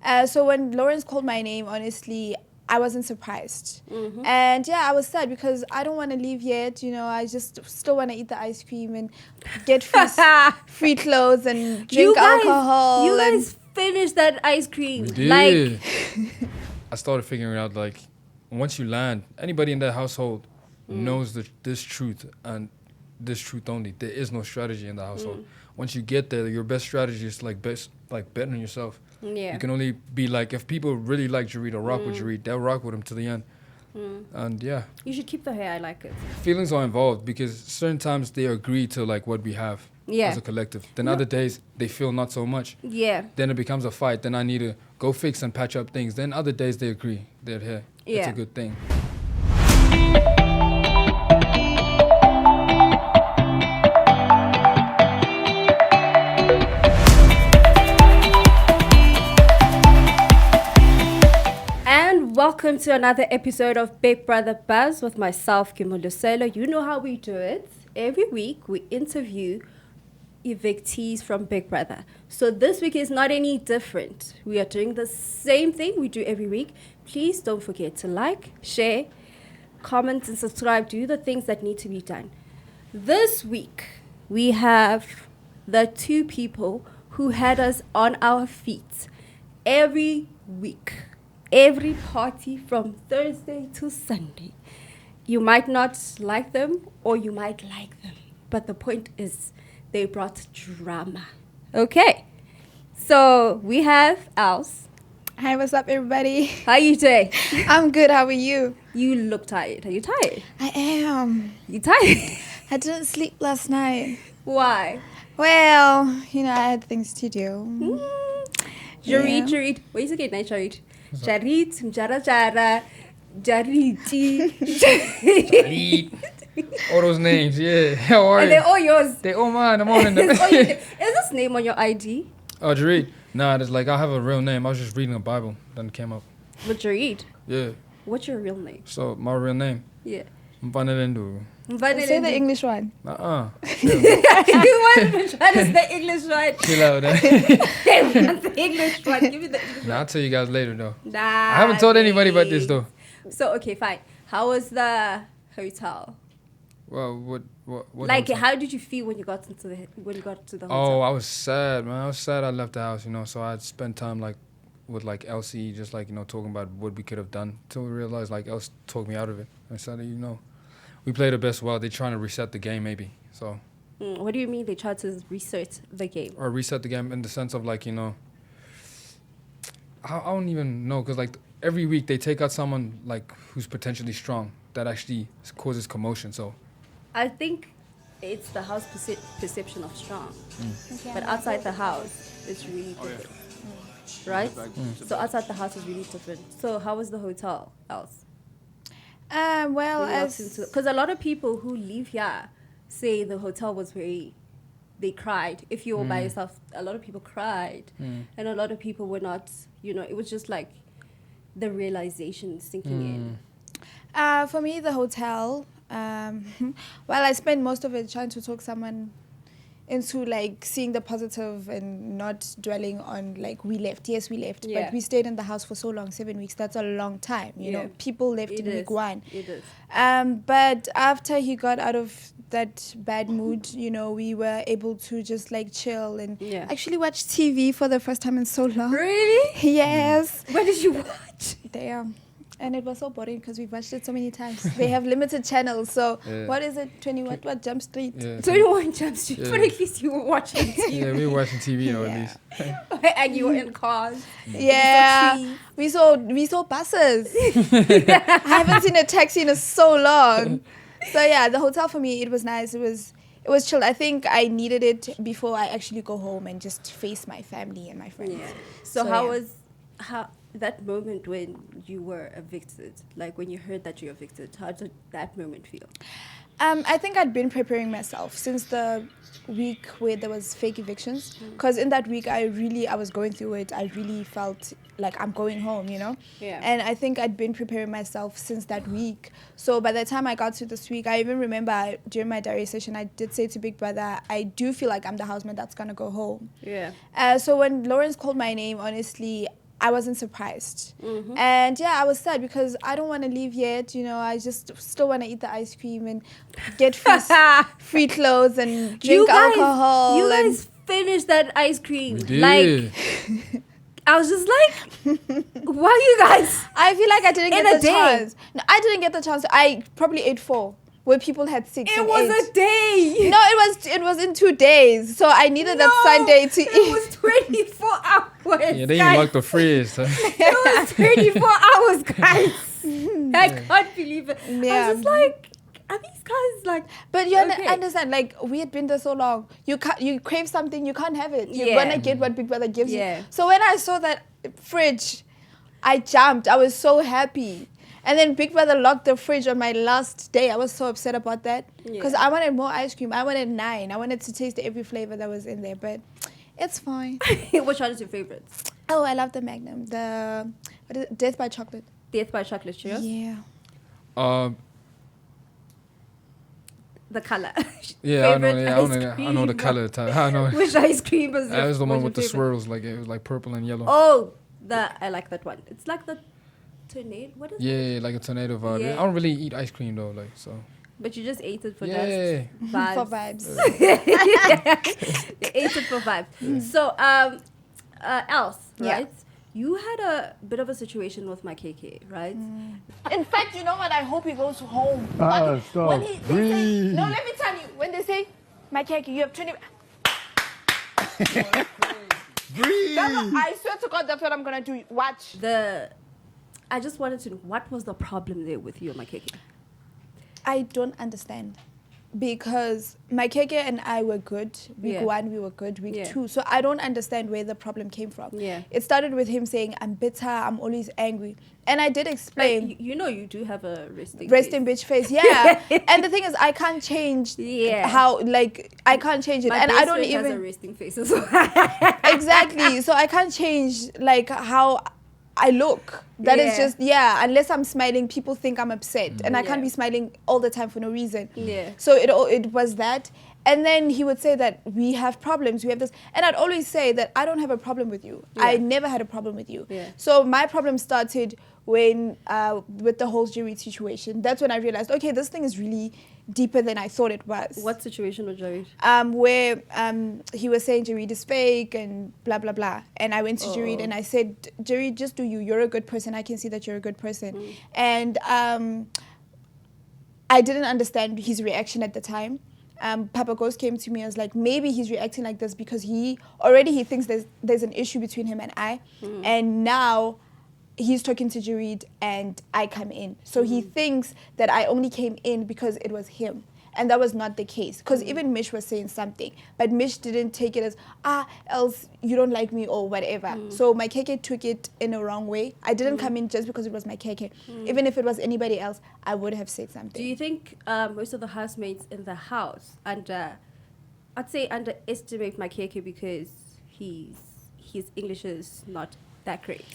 So when Lawrence called my name, honestly, I wasn't surprised. And yeah, I was sad because I don't want to leave yet. I just still want to eat the ice cream and get free clothes and drink alcohol. You guys finished that ice cream. We did. I started figuring out, like, once you land, anybody in that household knows this truth and this truth only. There is no strategy in the household. Once you get there, your best strategy is like betting on yourself. Yeah. You can only be like, if people really like Jared or rock with Jared, they'll rock with him to the end. And yeah. You should keep the hair. I like it. Feelings are involved because certain times they agree to like what we have as a collective. Then other days they feel not so much. Yeah. Then it becomes a fight. Then I need to go fix and patch up things. Then other days they agree. They're here. It's a good thing. Welcome to another episode of Big Brother Buzz with myself, Kimoloselo. You know how we do it. Every week we interview evictees from Big Brother. So this week is not any different. We are doing the same thing we do every week. Please don't forget to like, share, comment, and subscribe. Do the things that need to be done. This week we have the two people who had us on our feet every week. Every party from Thursday to Sunday. You might not like them or you might like them. But the point is they brought drama. Okay. So we have Els. Hi, what's up, everybody? How you doing? I'm good. How are you? You look tired. Are you tired? I am. You tired? I didn't sleep last night. Why? Well, I had things to do. Jared. Where is it again? Jared. Jared, Mjara, Jariti. All those names, yeah. How are And you? they're all yours. They're all mine. I'm on them. Is this name on your ID? Oh, Jared. Nah, it's like I have a real name. I was just reading a Bible. Then it came up. But Jared. Yeah. What's your real name? So my real name. Yeah. Mvanelendu. Say the English one. You want to try to say English one? Chill out. The English one. Give me the English one. I'll tell you guys later though. Nah. I haven't told anybody about this though. So okay, fine. How was the hotel? Well, what Like, hotel? how did you feel when you got to the hotel? Oh, I was sad, man. I was sad I left the house, so I'd spend time with Elsie, just talking about what we could have done till we realized Elsie talked me out of it. I said, we played our best well. They're trying to reset the game maybe. So what do you mean they tried to reset the game? Or reset the game in the sense of I don't even know, because every week they take out someone who's potentially strong that actually causes commotion. So I think it's the house perception of strong. But outside the house, it's really different. Right? So outside the house is really different. So how was the hotel, Els? Because a lot of people who live here say the hotel was they cried. If you were by yourself, a lot of people cried. And a lot of people were not, it was just like the realization sinking in. For me, the hotel, I spent most of it trying to talk someone into seeing the positive and not dwelling on we left. Yes, we left, but we stayed in the house for so long, 7 weeks. That's a long time. You know, people left in week one. It is. But after he got out of that bad mood, we were able to just chill and actually watch TV for the first time in so long. Really? Yes. What did you watch? Damn. And it was so boring because we've watched it so many times. They have limited channels. So what is it? 21 what Jump Street? Yeah, 21 Jump Street. But at least you were watching TV. Yeah, we were watching TV, at least. And you were in cars. Yeah. We saw buses. I haven't seen a taxi in so long. So yeah, the hotel for me, it was nice. It was chill. I think I needed it before I actually go home and just face my family and my friends. Yeah. So how was that moment when you were evicted, when you heard that you were evicted, how did that moment feel? I think I'd been preparing myself since the week where there was fake evictions. Because in that week, I was going through it. I really felt like I'm going home, Yeah. And I think I'd been preparing myself since that week. So by the time I got to this week, I even remember during my diary session, I did say to Big Brother, I do feel like I'm the housemate that's going to go home. Yeah. So when Lawrence called my name, honestly, I wasn't surprised. And yeah, I was sad because I don't want to leave yet. You know, I just still want to eat the ice cream and get free clothes and drink alcohol. You guys finished that ice cream. We did. Like, I was just like, why you guys? I feel like I didn't get the chance. No, I didn't get the chance. I probably ate 4. Where people had 6 It and was 8. a day. No, it was in 2 days. So I needed that Sunday to eat. It was 24 hours. Yeah, they locked the fridge. Huh? It was 24 hours, guys. I can't believe it. Yeah. I was just like, are these guys like... But you understand, like, we had been there so long. You crave something, you can't have it. You're going to get what Big Brother gives you. So when I saw that fridge, I jumped. I was so happy. And then Big Brother locked the fridge on my last day. I was so upset about that. Because I wanted more ice cream. I wanted 9. I wanted to taste every flavor that was in there. But it's fine. Which one is your favorite? Oh, I love the Magnum. What is it? Death by Chocolate. Death by Chocolate, Cheers? Yeah. The color. Yeah, I know the color. I know. Which ice cream was That was the one with the favorite? swirls. Like, it was like purple and yellow. Oh, I like that one. It's like the tornado. What is it? Yeah, like a tornado vibe. Yeah. I don't really eat ice cream though, like so. But you just ate it for Yeah. vibes. For vibes. You ate it for vibes. So, Els, right? You had a bit of a situation with my KK, right? In fact, you know what? I hope he goes home. Stop. They say, no, let me tell you. When they say, my cake, you have 20... Breathe. I swear to God, that's what I'm going to do. Watch. I just wanted to know, what was the problem there with you and my KK? I don't understand. Because my Keke and I were good. Week 1, we were good. Week 2. So I don't understand where the problem came from. Yeah. It started with him saying, I'm bitter, I'm always angry. And I did explain. Like, you know you do have a resting bitch face. Yeah. And the thing is, I can't change how, like, I can't change it. My and I don't friend even... has a resting face as well. Exactly. So I can't change, like, how I look. That is just, unless I'm smiling, people think I'm upset. And I can't be smiling all the time for no reason. Yeah. So it was that. And then he would say that we have problems, we have this. And I'd always say that I don't have a problem with you. I never had a problem with you. Yeah. So my problem started when, with the whole Jared situation. That's when I realized, okay, this thing is really deeper than I thought it was. What situation with Jared? Where he was saying Jared is fake and blah, blah, blah. And I went to Jared and I said, Jared, just do you. You're a good person. I can see that you're a good person. And I didn't understand his reaction at the time. Papa Ghost came to me and was like, maybe he's reacting like this because he thinks there's an issue between him and I. And now he's talking to Jared and I come in. So he thinks that I only came in because it was him. And that was not the case. Because even Mish was saying something. But Mish didn't take it as, else you don't like me or whatever. So my KK took it in a wrong way. I didn't come in just because it was my KK. Even if it was anybody else, I would have said something. Do you think most of the housemates in the house I'd say underestimate my KK because his English is not that great?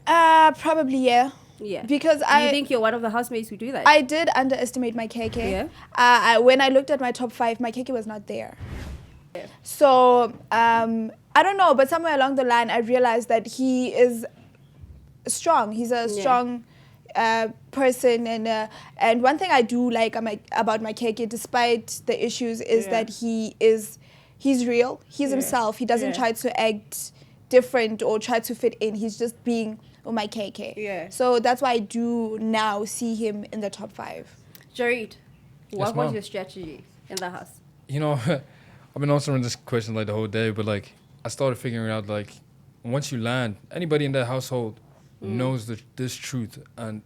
Probably, yeah. Yeah. Because do you think you're one of the housemates who do that? I did underestimate my KK. Yeah. When I looked at my top 5, my KK was not there. Yeah. So, I don't know, but somewhere along the line, I realized that he is strong. He's a strong person. And one thing I do like about my KK, despite the issues, is that he's real. He's himself. He doesn't try to act different or try to fit in. He's just being my KK. Yeah. So that's why I do now see him in the top 5. Jared, what was your strategy in the house? You know, I've been answering this question like the whole day, but like I started figuring out like once you land, anybody in that household knows this truth and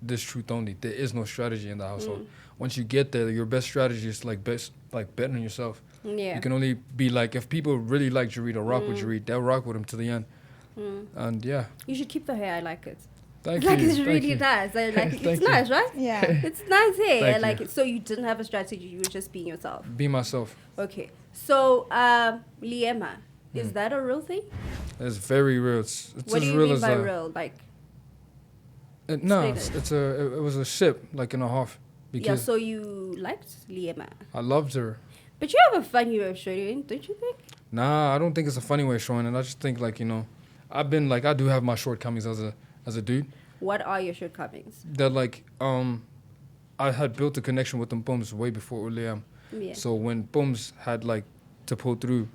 this truth only. There is no strategy in the household. Once you get there, your best strategy is like betting on yourself. Yeah. You can only be like, if people really like Jared or rock with Jared, they'll rock with him to the end. And you should keep the hair. I like it. Thank like you. It's really nice. I like it. It's nice, right? Yeah. It's nice hair. Thank I like you. it. So you didn't have a strategy. You were just being yourself. Be myself. Okay. So Liema, is that a real thing? It's very real. It's what as do you real mean as by real? Like. No, it was a ship like in a half. Yeah. So you liked Liema. I loved her. But you have a funny way of showing it, don't you think? Nah, I don't think it's a funny way of showing it. I just think like, you know, I've been like, I do have my shortcomings as a dude. What are your shortcomings? That like, I had built a connection with them Bums way before Uliam. Yeah. So when Bums had like to pull through,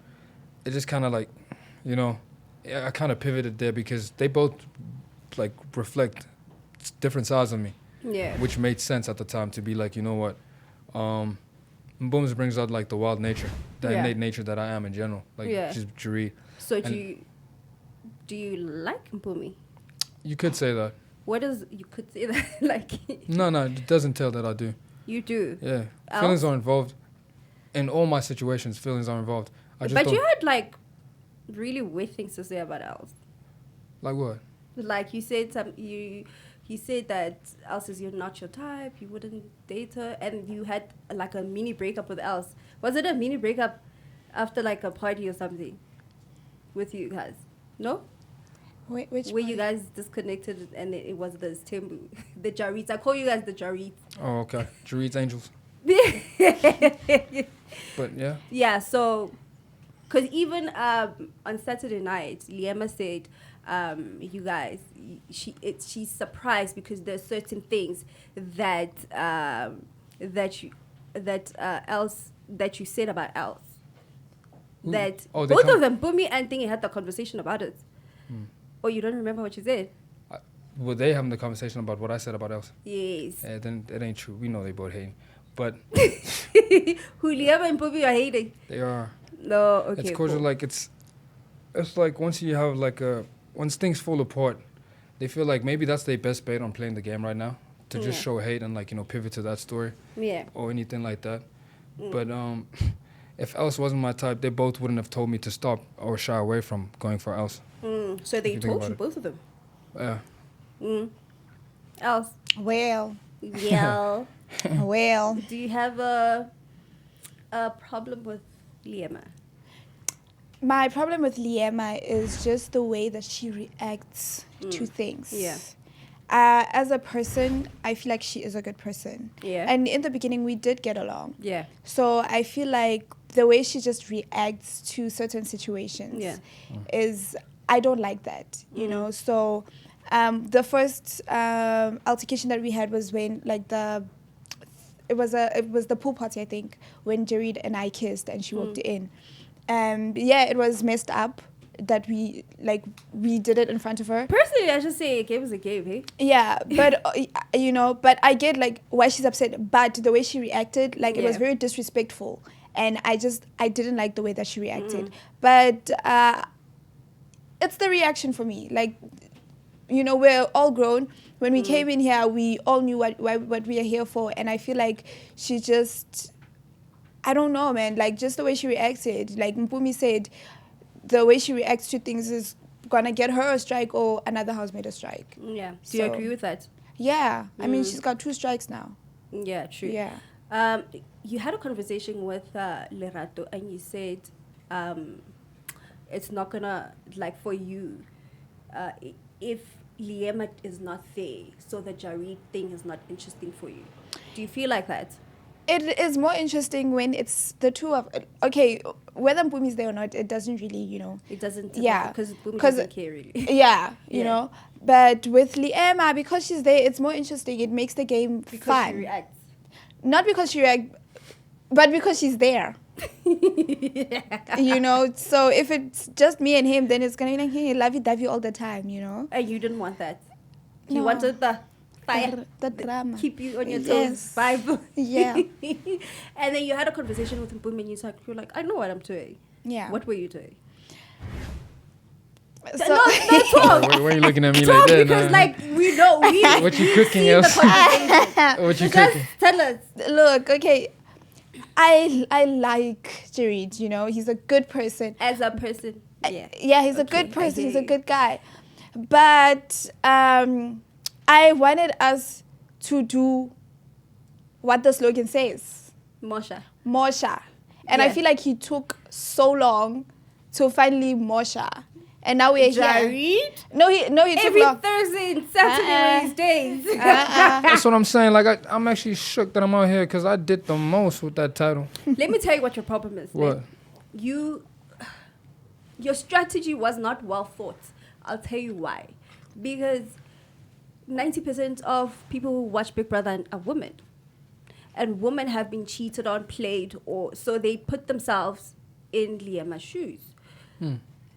it just kind of like, you know, I kind of pivoted there because they both like reflect different sides of me. Yeah. Which made sense at the time to be like, you know what, Bums brings out like the wild nature, the innate nature that I am in general. Like just Jared. So do you like Mpumi? You could say that. What is you could say that like? No, it doesn't tell that I do. You do. Yeah, Els? feelings are involved. In all my situations, feelings are involved. But you had like really weird things to say about Els. Like what? Like you said you said that Els is not your type. You wouldn't date her, and you had like a mini breakup with Els. Was it a mini breakup after like a party or something with you guys? No. Which where party? you guys disconnected and it was this Tembu, the Jarits. I call you guys the Jarits. Oh, okay. Jared's Angels. But yeah. Yeah, so, because even on Saturday night, Liema said, you guys, she's surprised because there's certain things that you said about Els. Ooh. That Oh, both of them, Bumi and Thingy, had the conversation about it. Oh, you don't remember what you said? Were they having the conversation about what I said about Els? Yes. Yeah, then it ain't true. We know they both hating. But Who Liema and Bumi are hating? they are. No, okay. It's cause cool. like it's like once you have like once things fall apart, they feel like maybe that's their best bet on playing the game right now. To just show hate and like, you know, pivot to that story. Yeah. Or anything like that. But if Els wasn't my type, they both wouldn't have told me to stop or shy away from going for Els. So they you think told about you, it. both of them. Yeah. Els. Well, Yeah. well. Do you have a problem with Liema? My problem with Liema is just the way that she reacts to things. Yeah. As a person, I feel like she is a good person. Yeah. And in the beginning, we did get along. Yeah. So I feel like the way she just reacts to certain situations is, I don't like that, you know. So the first altercation that we had was when like it was the pool party, I think, when Jared and I kissed and she walked in. Yeah, it was messed up that we did it in front of her. Personally, I should say a game is a game, hey? Yeah, but you know, but I get like why she's upset, but the way she reacted, like it was very disrespectful, and I didn't like the way that she reacted. But it's the reaction for me. Like, you know, we're all grown. When we came in here, we all knew what we are here for, and I feel like she just, I don't know, man. Like just the way she reacted, like Mpumi said, the way she reacts to things is gonna get her a strike or another housemate a strike. Yeah. Do you agree with that? Yeah. I mean, she's got 2 strikes now. Yeah, true. Yeah. You had a conversation with Lerato and you said it's not gonna, like for you, if Liema is not there, so the Jared thing is not interesting for you. Do you feel like that? It is more interesting when it's the two of... Okay, whether Mpumi is there or not, it doesn't really, you know... It doesn't... Yeah. Because Mpumi doesn't care, really. Yeah, you know. But with Liema, because she's there, it's more interesting. It makes the game fun. Because she reacts. Not because she reacts, but because she's there. You know, so if it's just me and him, then it's going to be like, hey, lovey-dovey all the time, you know. And you didn't want that. No. You wanted the fire. The drama. Keep you on your toes. Yes. Vibe. Yeah. And then you had a conversation with Mpumi and you're like, I know what I'm doing. Yeah. What were you doing? So No, talk. Why are you looking at me Talk, like that? because Nah. like we know we What you cooking, see the Els? conversation. What you Just cooking? tell us. Look, okay, I like Jared, you know, he's a good person. As a person. Yeah. Yeah, he's a Okay, good person, I he's hear a you. good guy. But I wanted us to do what the slogan says, Mosha. Mosha. And I Yeah. feel like he took so long to finally Mosha. And now we're here. Jared? No, he took Every long. Thursday and Saturday days. That's what I'm saying. Like, I'm actually shook that I'm out here because I did the most with that title. Let me tell you what your problem is. What? Your strategy was not well thought I'll tell you why. Because 90% of people who watch Big Brother are women. And women have been cheated on, played, or so they put themselves in Liama's shoes.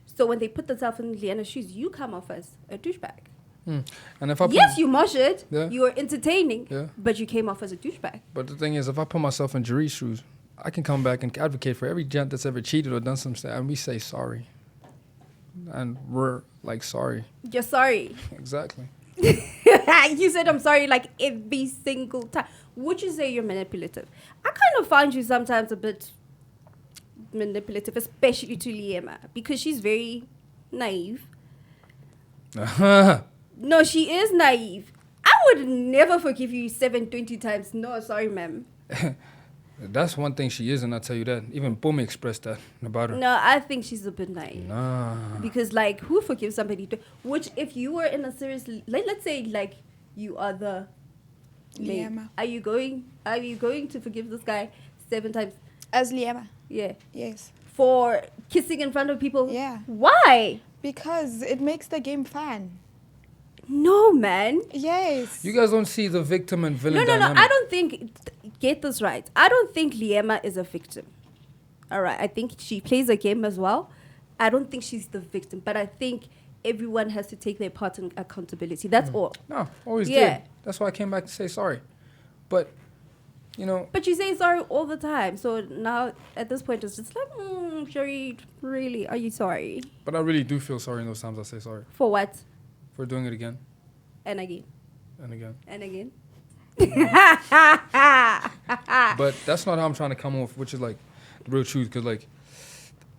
So when they put themselves in Liana's shoes, you come off as a douchebag. And if I Yes, you measured, Yeah. you were entertaining, Yeah. but you came off as a douchebag. But the thing is, if I put myself in Jaree's shoes, I can come back and advocate for every gent that's ever cheated or done some stuff, and we say sorry. And we're like, sorry. You're sorry. Exactly. You said I'm sorry like every single time. Would you say you're manipulative? I kind of find you sometimes a bit manipulative, especially to Liema, because she's very naive. No, she is naive. I would never forgive you 720 times. No, sorry, ma'am. That's one thing she is, and I'll tell you that. Even Bumi expressed that about her. No, I think she's a bit naive. Nah. Because, like, who forgives somebody? Which, if you were in a serious... let's say, like, you are the... Liema. Are you going to forgive this guy 7 times? As Liema. Yeah. Yes. For kissing in front of people? Yeah. Why? Because it makes the game fun. No, man. Yes. You guys don't see the victim and villain No. dynamic. I don't think... Get this right. I don't think Liema is a victim. All right. I think she plays a game as well. I don't think she's the victim. But I think everyone has to take their part in accountability. That's all. No, always Yeah. did. That's why I came back to say sorry. But, you know... But you say sorry all the time. So now, at this point, it's just like, Sherry, really, are you sorry? But I really do feel sorry in those times I say sorry. For what? For doing it again And again. and again. And again. But that's not how I'm trying to come off, which is like the real truth. Because like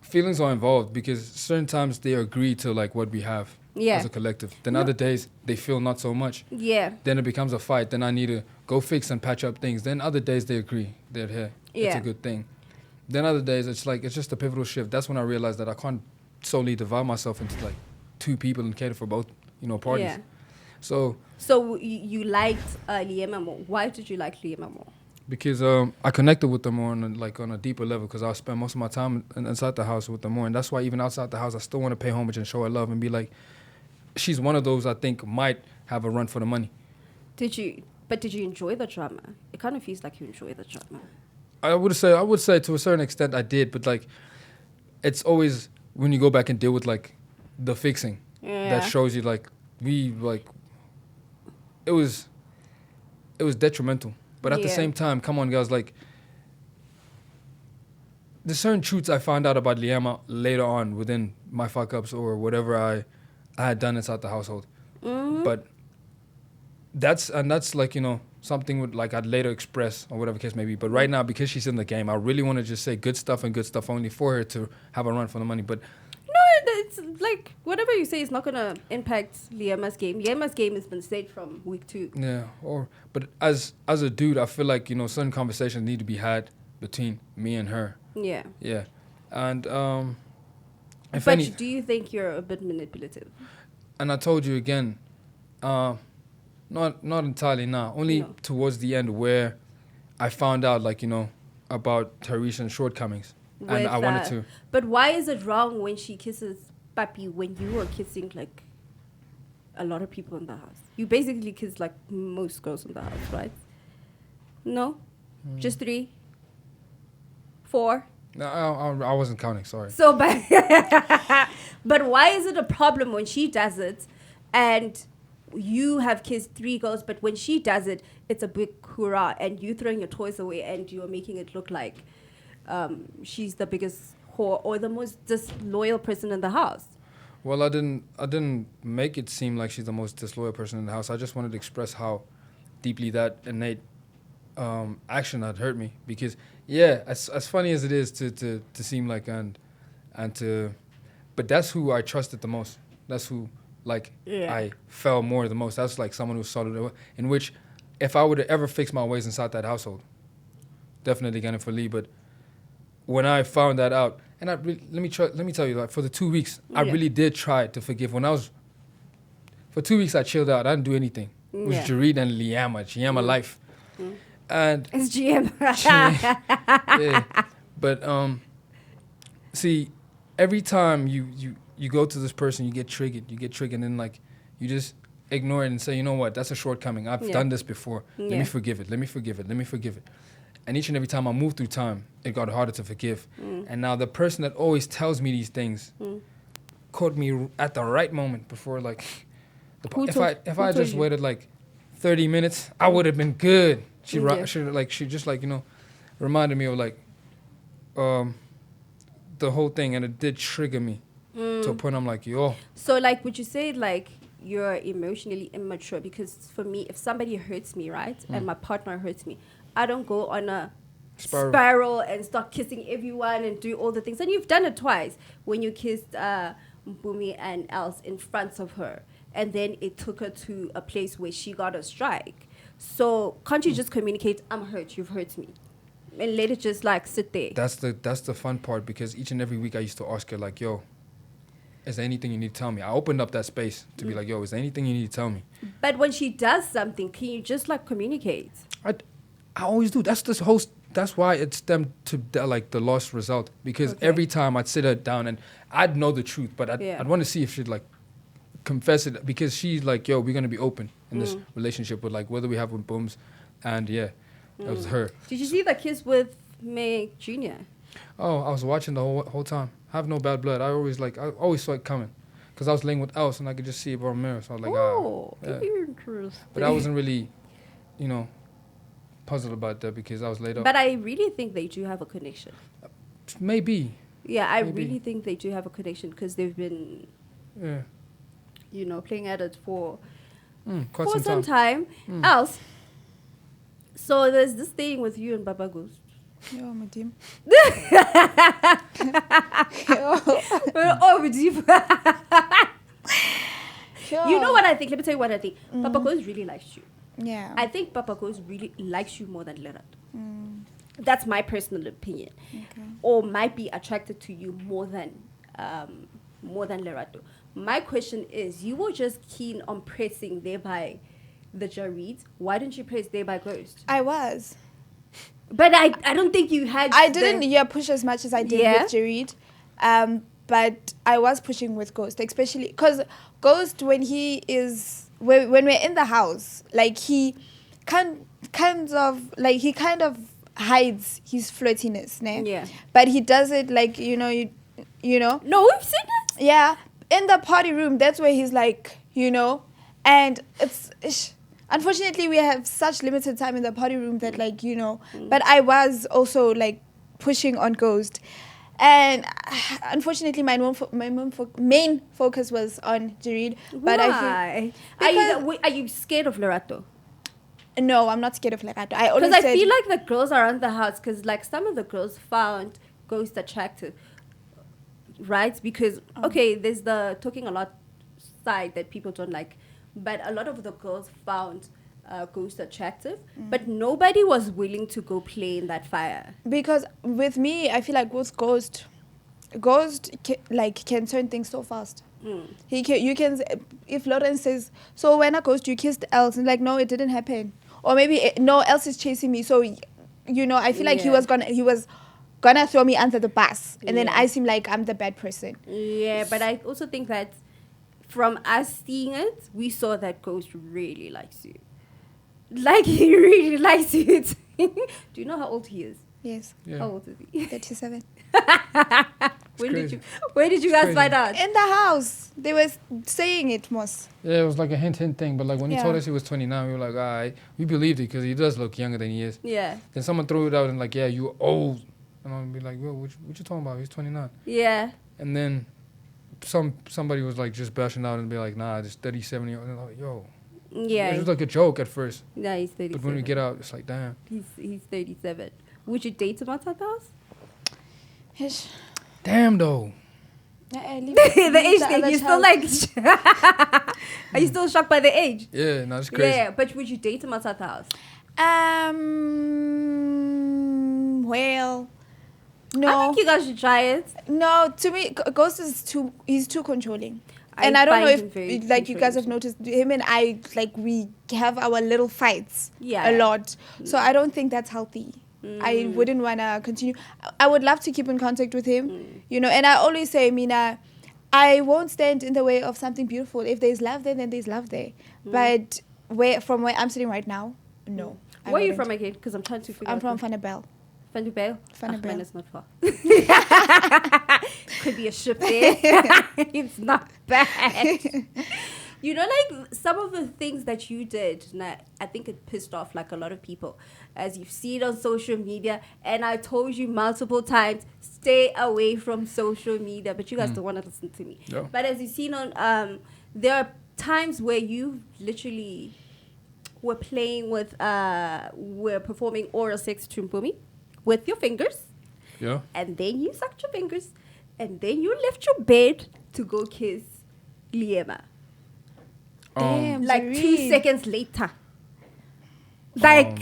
feelings are involved because certain times they agree to like what we have as a collective. Then other days they feel not so much. Yeah. Then it becomes a fight. Then I need to go fix and patch up things. Then other days they agree that hey, it's a good thing. Then other days it's like it's just a pivotal shift. That's when I realized that I can't solely divide myself into like 2 people and cater for both, parties. Yeah. So you liked Liema more. Why did you like Liema more? because I connected with them more on a deeper level because I spent most of my time inside the house with them more, and that's why even outside the house I still want to pay homage and show her love and be like, she's one of those I think might have a run for the money. Did you enjoy the drama? It kind of feels like you enjoy the drama. I would say to a certain extent I did, but like it's always when you go back and deal with like the fixing that shows you like it was detrimental. But at the same time, come on, guys, like, there's certain truths I found out about Liema later on within my fuck-ups or whatever I had done inside the household. Mm-hmm. But that's like, something would like I'd later express or whatever case may be. But right now, because she's in the game, I really want to just say good stuff and good stuff only for her to have a run for the money. But it's like whatever you say is not gonna impact Liema's game. Liema's game has been set from week 2. yeah, but as a dude, I feel like certain conversations need to be had between me and her. Yeah. Yeah, and do you think you're a bit manipulative? And I told you again, not entirely now. Only towards the end where I found out about her recent shortcomings. And I wanted to. But why is it wrong when she kisses Papi when you were kissing like a lot of people in the house? You basically kiss like most girls in the house, right? No? Just 3? 4? No, I wasn't counting, sorry. So, but why is it a problem when she does it and you have kissed 3 girls, but when she does it, it's a big hurrah and you throwing your toys away and you're making it look like she's the biggest whore or the most disloyal person in the house? Well, I didn't make it seem like she's the most disloyal person in the house. I just wanted to express how deeply that innate action had hurt me. Because as funny as it is to seem like but that's who I trusted the most. That's who I fell more the most. That's like someone who solid, in which if I would have ever fixed my ways inside that household, definitely getting for Lee. But when I found that out, and let me tell you, like for the 2 weeks, I really did try to forgive. For 2 weeks, I chilled out. I didn't do anything. It was Jared and Liema life. And it's GM. yeah. But see, every time you you go to this person, you get triggered, and then like you just ignore it and say, you know what, that's a shortcoming. I've done this before. Let me forgive it. And each and every time I moved through time, it got harder to forgive. And now the person that always tells me these things caught me at the right moment before like if I just waited like 30 minutes, I would have been good. She just like, you know, reminded me of like the whole thing, and it did trigger me to a point I'm like, yo. So like, would you say like you're emotionally immature? Because for me, if somebody hurts me, right, and my partner hurts me, I don't go on a spiral and start kissing everyone and do all the things. And you've done it twice when you kissed Bumi and Els in front of her, and then it took her to a place where she got a strike. So can't you just communicate, I'm hurt, you've hurt me, and let it just like sit there? That's the fun part, because each and every week I used to ask her like, yo, is there anything you need to tell me? I opened up that space to be like, yo, is there anything you need to tell me? But when she does something, can you just like communicate? I always do. That's why it stemmed to the lost result, because every time I'd sit her down and I'd know the truth, but I'd want to see if she'd like confess it, because she's like, yo, we're gonna be open in this relationship with like whether we have with Booms, and that was her. Did you see the kiss with May Jr.? Oh, I was watching the whole time. I have no bad blood. I always saw it coming, because I was laying with Els and I could just see it from a mirror. So I was like, interesting. But I wasn't really, you know, puzzled about that because I was laid up. But I really think they do have a connection. Maybe. Yeah, I really think they do have a connection, because they've been, you know, playing at it for some time. Els, so there's this thing with you and Baba Ghost. Yo, my team. You know what I think? Let me tell you what I think. Papa Ghost really likes you. Yeah. I think Papa Ghost really likes you more than Lerato. That's my personal opinion. Okay. Or might be attracted to you more than Lerato. My question is, you were just keen on pressing thereby the Jared. Why didn't you press thereby Ghost? I was. But I don't think you had. I didn't push as much as I did with Jared. But I was pushing with Ghost, especially because Ghost, when we're in the house, like he kind of hides his flirtiness, ne? Yeah. But he does it like, you know. No, we've seen it. Yeah. In the party room, that's where he's like, you know, and it's unfortunately we have such limited time in the party room that like, you know, but I was also like pushing on Ghost. And unfortunately, my main focus was on Jared. But why? Are you scared of Lerato? No, I'm not scared of Lerato. Because I feel like the girls around the house, because like some of the girls found Ghost attractive, right? Because there's the talking a lot side that people don't like, but a lot of the girls found Ghost attractive, but nobody was willing to go play in that fire. Because with me, I feel like with Ghost can turn things so fast. You can, if Lawrence says, so when I Ghost, you kissed Els, and like, no, it didn't happen, or maybe no, Els is chasing me. So, you know, I feel like he was gonna throw me under the bus, and then I seem like I'm the bad person. Yeah, but I also think that from us seeing it, we saw that Ghost really likes you. Like, he really likes you. Do you know how old he is? Yes. Yeah. How old is he? 37. Where did you guys find out? In the house. They were saying it most. Yeah, it was like a hint thing. But like when he told us he was 29, we were like, all right. We believed it because he does look younger than he is. Yeah. Then someone threw it out and like, yeah, you old. And I'd be like, yo, what you talking about? He's 29. Yeah. And then somebody was like just bashing out and be like, nah, it's 37 years old. And I'm like, yo. Yeah. It was like a joke at first. Yeah, he's 37. But when we get out, it's like, damn. He's 37. Would you date him outside the house? Damn, though. The age thing, you're still like... Are you still shocked by the age? Yeah, no, it's crazy. Yeah, but would you date him outside the house? Well... No. I think you guys should try it. No, to me, Ghost he's too controlling. And I don't know if, like, you guys have noticed, him and I, like, we have our little fights a lot. So I don't think that's healthy. I wouldn't want to continue. I would love to keep in contact with him, you know. And I always say, Mina, I won't stand in the way of something beautiful. If there's love there, then there's love there. But from where I'm sitting right now, no. Where are you from again? Because I'm trying to figure out. I'm from Vanderbijl. Vanderbijl? Vanderbijl. Mine is not far. Could be a ship there. It's not bad. You know, like some of the things that you did, I think it pissed off like a lot of people, as you've seen on social media. And I told you multiple times, stay away from social media. But you guys don't want to listen to me. Yeah. But as you've seen on, there are times where you literally were playing with, were performing oral sex to Mpumi with your fingers. Yeah. And then you sucked your fingers. And then you left your bed to go kiss Liema. Damn, Like Jared. 2 seconds later. Like,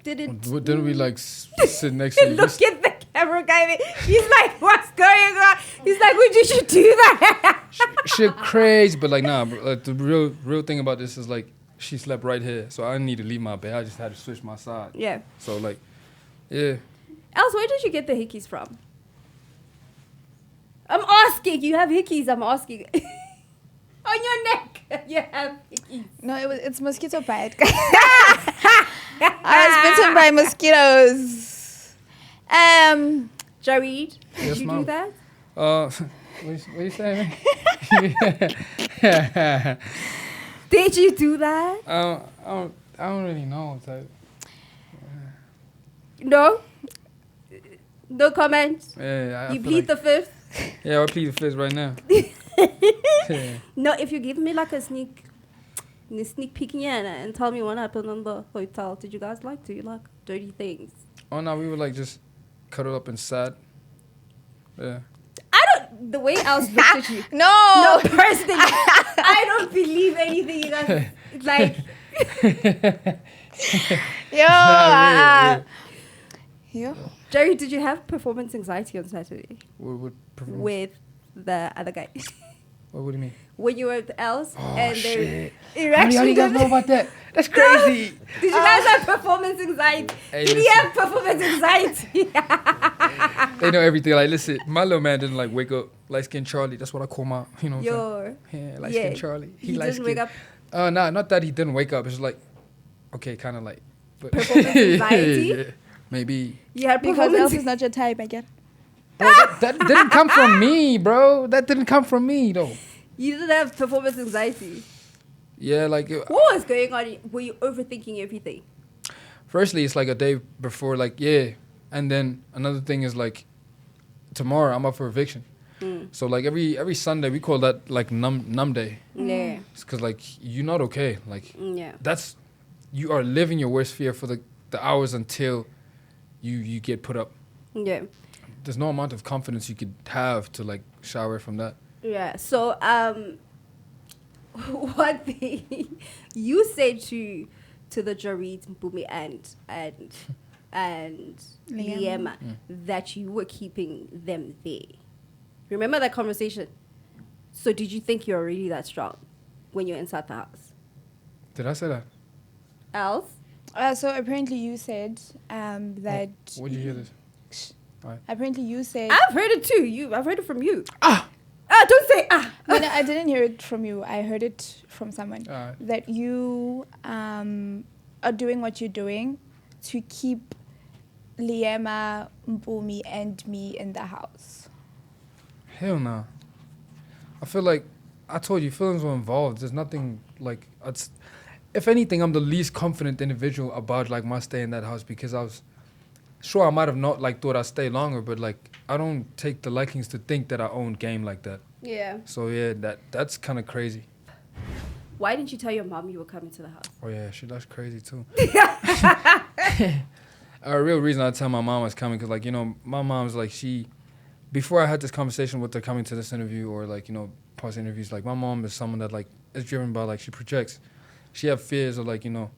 Didn't we like sit next to you? Look at the camera guy. He's like, what's going on? He's like, would you should do that? Shit crazy, but like nah. Bro, like the real thing about this is like she slept right here, so I didn't need to leave my bed. I just had to switch my side. Yeah. So like, yeah. Els, where did you get the hickeys from? I'm asking. You have hickeys. I'm asking. On your neck, you have hickeys. No, it's mosquito bite. I was bitten by mosquitoes. Jared, did Yes, you ma'am. do that? What you saying? Did you do that? I don't really know. Type. No? No comment? Yeah, You plead the fifth? Yeah, I plead the fifth right now. Yeah. No, if you give me like a sneak peek and tell me what happened in the hotel, did you guys like do like dirty things? Oh no, we were like just cuddled up and sad. Yeah. The way Els looked at you. No. No, personally, I don't believe anything you guys like. Yo. Yo. Jerry, did you have performance anxiety on Saturday What performance? with the other guy? What do you mean? When you were with Els and their How erection. do you guys know about that? That's crazy. Did you guys have performance anxiety? Hey, Did you listen. have performance anxiety? They know everything. Like, listen, my little man didn't like wake up light skinned Charlie. That's what I call my, you know. What I'm saying? Yeah, light skinned Charlie. He light didn't wake up. Nah, not that he didn't wake up. It's like, okay, kind of like. But Performance anxiety? Yeah, maybe. You had Because performance else is not your type, I get. Bro, that didn't come from me, bro. That didn't come from me, though. You didn't have performance anxiety. Yeah, like. What was going on? Were you overthinking everything? Firstly, it's like a day before, like, yeah. And then another thing is, like, tomorrow I'm up for eviction. So, like, every Sunday, we call that, like, numb day. Yeah. It's because, like, you're not okay. Like, Yeah. you are living your worst fear for the hours until you get put up. Yeah. There's no amount of confidence you could have to, like, shower from that. Yeah. So, one thing you said to the Jared, Mpumi, and Liema that you were keeping them there. Remember that conversation? So, did you think you're really that strong when you're inside the house? Did I say that? Els? So apparently you said that. Where'd you hear this? Apparently you said. I've heard it too. I've heard it from you. Don't say ah. No, I didn't hear it from you. I heard it from someone. Alright. That you are doing what you're doing to keep Liema, Mpumi, and me in the house. Hell no. I feel like I told you feelings were involved. There's nothing like if anything, I'm the least confident individual about like my stay in that house because I was sure I might have not like thought I'd stay longer, but like I don't take the likings to think that I own game like that. Yeah. So yeah, that's kind of crazy. Why didn't you tell your mom you were coming to the house? Oh yeah, that's crazy too. A real reason I tell my mom I was coming because like you know my mom's like before I had this conversation with her coming to this interview or like you know past interviews like my mom is someone that like is driven by like she projects. She have fears of like you know,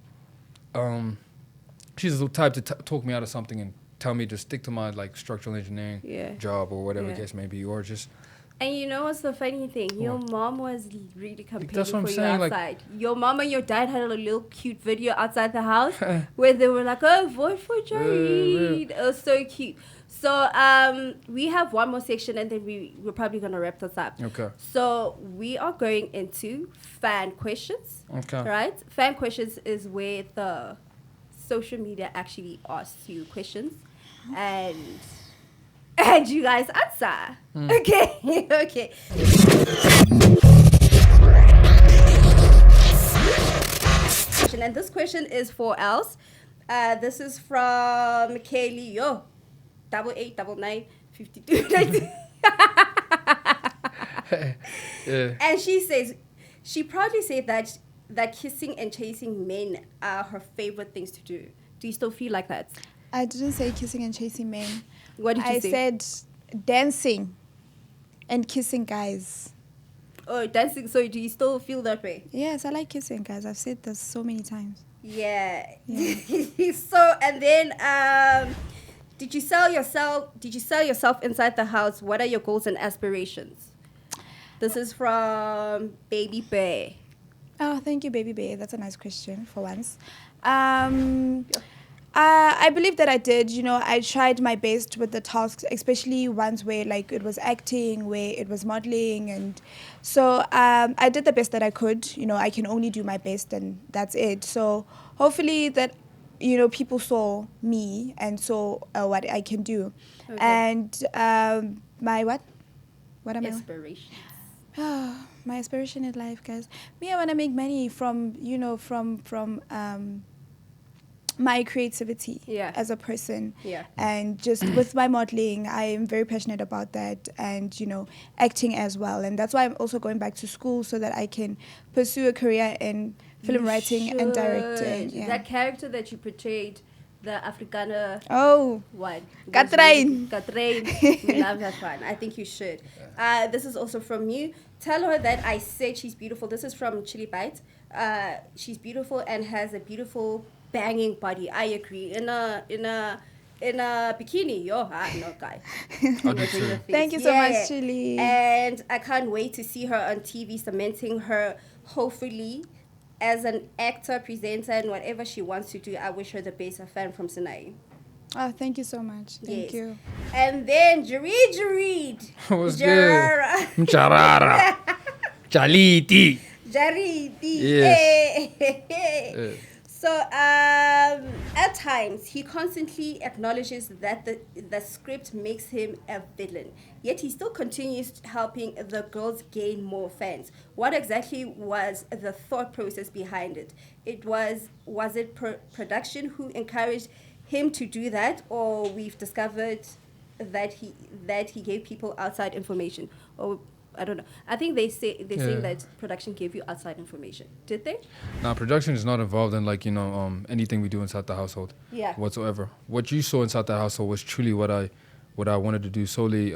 she's the type to talk me out of something and tell me to stick to my like structural engineering job or whatever the case may be or just. And you know what's the funny thing? Your mom was really campaigning That's what I'm for you saying, like- outside. Your mom and your dad had a little cute video outside the house where they were like, "Oh, vote for Jared." It was so cute. So we have one more section, and then we're probably gonna wrap this up. Okay. So we are going into fan questions. Okay. Right? Fan questions is where the social media actually asks you questions, and you guys answer. Okay. Okay. And this question is for Els. This is from Kaylee. Yo, 889952. Yeah. And she says, she proudly said that kissing and chasing men are her favorite things to do. Do you still feel like that? I didn't say kissing and chasing men. What did you say? I said dancing and kissing guys. Oh, dancing. So do you still feel that way? Yes, I like kissing guys. I've said this so many times. Yeah. So, and then did you sell yourself inside the house? What are your goals and aspirations? This is from Baby Bear. Oh, thank you, Baby Bear. That's a nice question for once. I believe that I did. You know, I tried my best with the tasks, especially ones where like it was acting, where it was modeling, and so I did the best that I could. You know, I can only do my best, and that's it. So hopefully that, you know, people saw me and saw what I can do. Okay. And my what? What am Aspirations. My aspiration in life, guys. Me, I want to make money from, you know, from my creativity as a person. Yeah. And just with my modeling, I am very passionate about that, and, you know, acting as well. And that's why I'm also going back to school so that I can pursue a career in film writing and directing. Yeah. That character that you portrayed, the Afrikaner one. Katrein. Katrein. We love that one. I think you should. This is also from you. Tell her that I said she's beautiful. This is from Chili Bite. She's beautiful and has a beautiful banging body. I agree. In a bikini, no guy. Thank you so much, Chili. And I can't wait to see her on TV, cementing her, hopefully, as an actor, presenter, and whatever she wants to do. I wish her the best. A fan from Sinai. Oh, thank you so much. Thank you. And then Jared. What's good? Charara. Chaliti. Jaridi. Yes. So, at times, he constantly acknowledges that the script makes him a villain. Yet he still continues helping the girls gain more fans. What exactly was the thought process behind it? Was it production who encouraged him to do that, or we've discovered that he gave people outside information? Or I don't know. I think they're saying that production gave you outside information. Did they? Now, production is not involved in anything we do inside the household. Yeah. Whatsoever. What you saw inside the household was truly what I wanted to do solely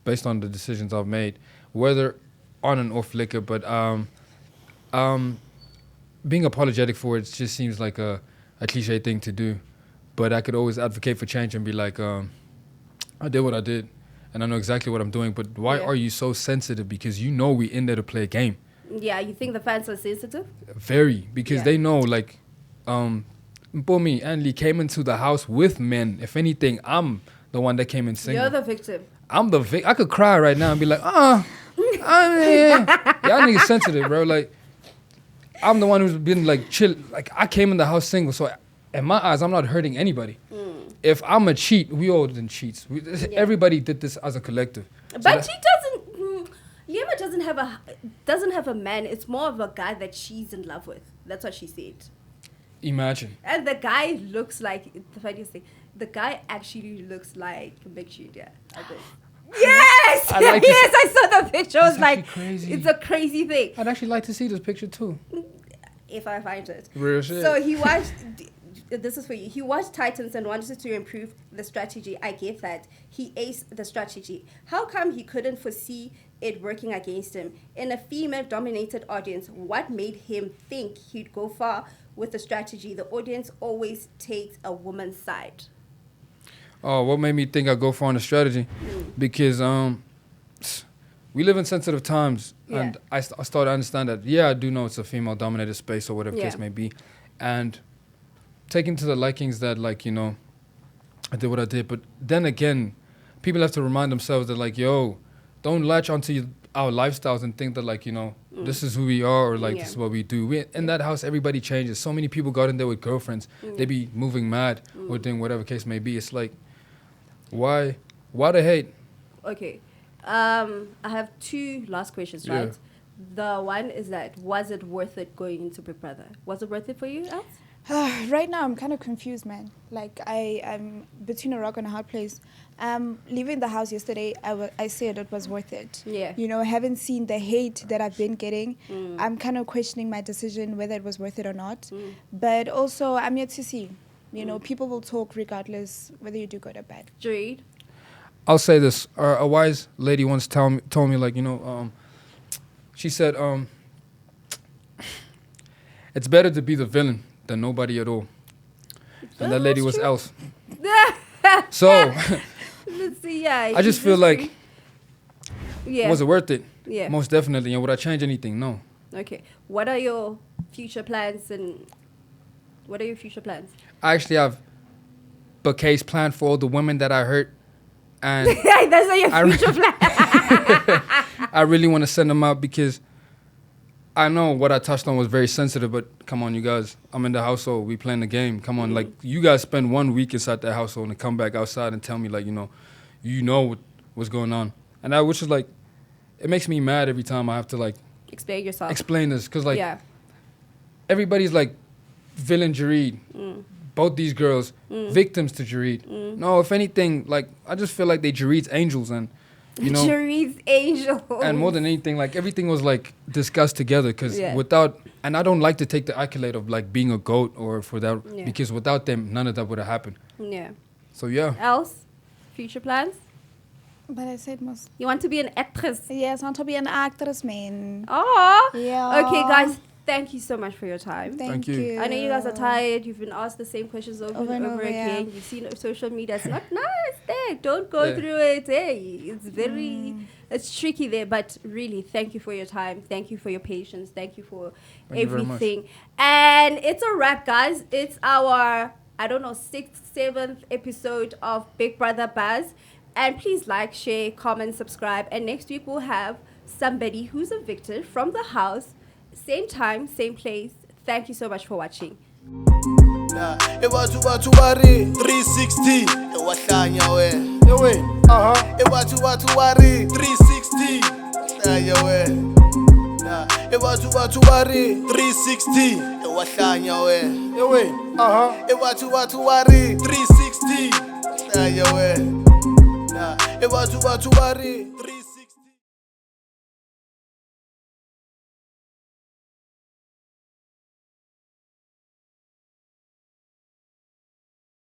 based on the decisions I've made, whether on and off liquor. But being apologetic for it just seems like a cliche thing to do. But I could always advocate for change and be like, I did what I did. And I know exactly what I'm doing, but why are you so sensitive? Because you know we in there to play a game. Yeah, you think the fans are sensitive? Very, because they know, like, Mpomi and Lee came into the house with men. If anything, I'm the one that came in single. You're the victim. I'm the victim. I could cry right now and be like, y'all niggas sensitive, bro. Like, I'm the one who's been, like, chill. Like, I came in the house single, so in my eyes, I'm not hurting anybody. If I'm a cheat, we all did cheats. Everybody did this as a collective. So but she doesn't. Liema doesn't have a man. It's more of a guy that she's in love with. That's what she said. Imagine. And the guy looks like, the funniest thing, the guy actually looks like Big Julia. Yes! I saw the picture. I was like, crazy. It's a crazy thing. I'd actually like to see this picture too. If I find it. Real shit. So he watched... This is for you. He watched Titans and wanted to improve the strategy. I get that. He aced the strategy. How come he couldn't foresee it working against him? In a female-dominated audience, what made him think he'd go far with the strategy? The audience always takes a woman's side. Oh, what made me think I'd go far on the strategy? Because we live in sensitive times. And I started to understand that, I do know it's a female-dominated space or whatever the case may be. And taking to the likings that, like, you know, I did what I did. But then again, people have to remind themselves that, like, yo, don't latch onto our lifestyles and think that, like, you know, this is who we are, or like this is what we do. In that house, everybody changes. So many people got in there with girlfriends. They be moving mad or doing whatever case may be. It's like, why the hate? Okay. I have 2 last questions, right? Yeah. The one is that, was it worth it going into Big Brother? Was it worth it for you, Els? Right now, I'm kind of confused, man. Like, I'm between a rock and a hard place. Leaving the house yesterday, I said it was worth it. Yeah. You know, having seen the hate that I've been getting, I'm kind of questioning my decision whether it was worth it or not. But also, I'm yet to see. You know, people will talk regardless whether you do good or bad. Jared? I'll say this. A wise lady once told me, like, you know, she said, it's better to be the villain than nobody at all. And that lady was Els. So, Let's see, yeah. I just feel like, yeah. was it worth it? Yeah. Most definitely. And would I change anything? No. Okay. What are your future plans I actually have bouquets planned for all the women that I hurt. And That's not your future plan. I really want to send them out because I know what I touched on was very sensitive, but come on, you guys. I'm in the household. We playing the game. Come on. Like, you guys spend 1 week inside that household and come back outside and tell me, like, you know what's going on. And which is, like, it makes me mad every time I have to, like, explain this. Because, like, everybody's, like, villain Jared. Both these girls, victims to Jared. No, if anything, like, I just feel like they Jared's angels, and, you know. Jared's angels. And more than anything, like, everything was, like, discussed together, because without, and I don't like to take the accolade of, like, being a GOAT or for that, because without them, none of that would have happened. Yeah. So, yeah. Els, future plans? But I said most. You want to be an actress? Yes, I want to be an actress, man. Oh. Yeah. Okay, guys. Thank you so much for your time. Thank you. I know you guys are tired. You've been asked the same questions over and over again. Yeah. You've seen social media. It's not nice there. Don't go through it. Hey, it's very, it's tricky there. But really, thank you for your time. Thank you for your patience. Thank you for everything. And it's a wrap, guys. It's our, 6th, 7th episode of Big Brother Buzz. And please like, share, comment, subscribe. And next week we'll have somebody who's evicted from the house. Same time, same place. Thank you so much for watching. It was 360. It was 360. It was 360. It was 360. It was 360.